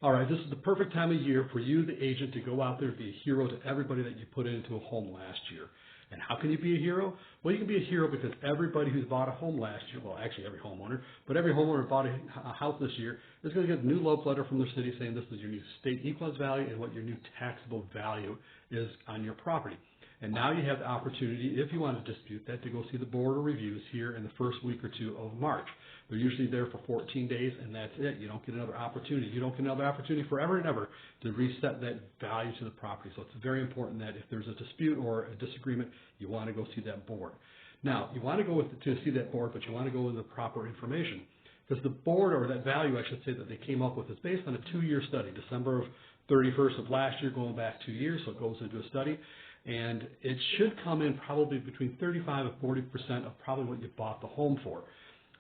All right, this is the perfect time of year for you, the agent, to go out there and be a hero to everybody that you put into a home last year. And how can you be a hero? Well, you can be a hero because everybody who's bought a home last year, well, actually every homeowner, but every homeowner who bought a house this year is going to get a new LOP letter from the city saying this is your new state equalized value and what your new taxable value is on your property. And now you have the opportunity, if you want to dispute that, to go see the board of reviews here in the first week or two of March. They're usually there for 14 days, and that's it. You don't get another opportunity. You don't get another opportunity forever and ever to reset that value to the property. So it's very important that if there's a dispute or a disagreement, you want to go see that board. Now, you want to go to see that board, but you want to go with the proper information. Because the board, or that value, I should say, that they came up with is based on a 2-year study, December 31st of last year, going back 2 years, so it goes into a study. And it should come in probably between 35 and 40% of probably what you bought the home for.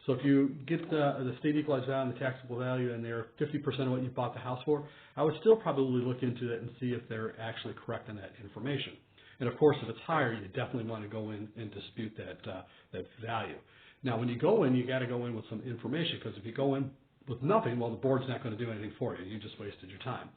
So if you get the state equalized value and the taxable value and they're 50% of what you bought the house for, I would still probably look into it and see if they're actually correct on that information. And of course, if it's higher, you definitely want to go in and dispute that value. Now, when you go in, you got to go in with some information, because if you go in with nothing, well, the board's not going to do anything for you. You just wasted your time.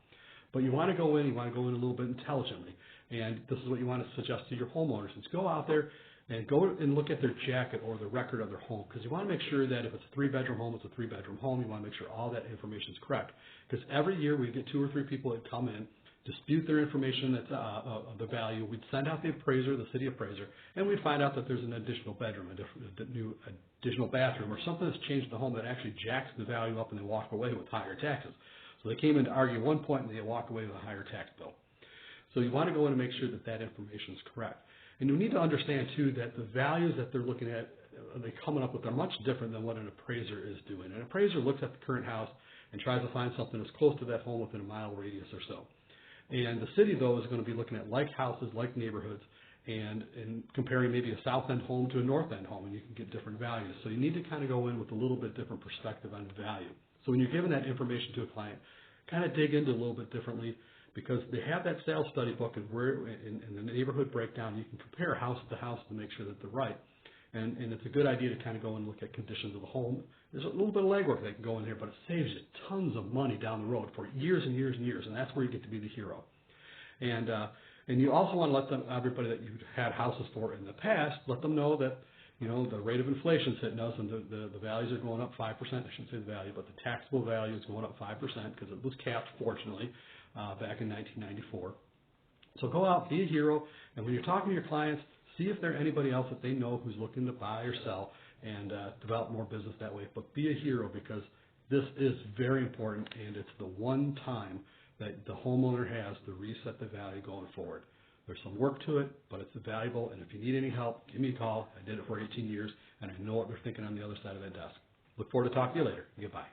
But you want to go in a little bit intelligently. And this is what you want to suggest to your homeowners, is go out there and go and look at their jacket or the record of their home, because you want to make sure that if it's a 3-bedroom home, it's a 3-bedroom home. You want to make sure all that information is correct. Because every year we get 2 or 3 people that come in, dispute their information that's of the value. We'd send out the appraiser, the city appraiser, and we'd find out that there's an additional bedroom, a new additional bathroom, or something that's changed in the home that actually jacks the value up, and they walk away with higher taxes. So they came in to argue one point, and they walk away with a higher tax bill. So you want to go in and make sure that that information is correct. And you need to understand, too, that the values that they're looking at, they're coming up with, are much different than what an appraiser is doing. An appraiser looks at the current house and tries to find something that's close to that home within a mile radius or so. And the city, though, is going to be looking at like houses, like neighborhoods, and comparing maybe a south end home to a north end home, and you can get different values. So you need to kind of go in with a little bit different perspective on value. So when you're giving that information to a client, kind of dig into it a little bit differently, because they have that sales study book, and where in the neighborhood breakdown, you can compare house to house to make sure that they're right. And it's a good idea to kind of go and look at conditions of the home. There's a little bit of legwork that can go in there, but it saves you tons of money down the road for years and years and years, and that's where you get to be the hero. And you also want to let them, everybody that you've had houses for in the past, let them know that, you know, the rate of inflation is hitting us, and the values are going up 5%. I shouldn't say the value, but the taxable value is going up 5%, because it was capped, fortunately, back in 1994. So go out, be a hero, and when you're talking to your clients, see if there's anybody else that they know who's looking to buy or sell, and develop more business that way. But be a hero, because this is very important, and it's the one time that the homeowner has to reset the value going forward. There's some work to it, but it's valuable, and if you need any help, give me a call. I did it for 18 years, and I know what they're thinking on the other side of that desk. Look forward to talking to you later. Goodbye.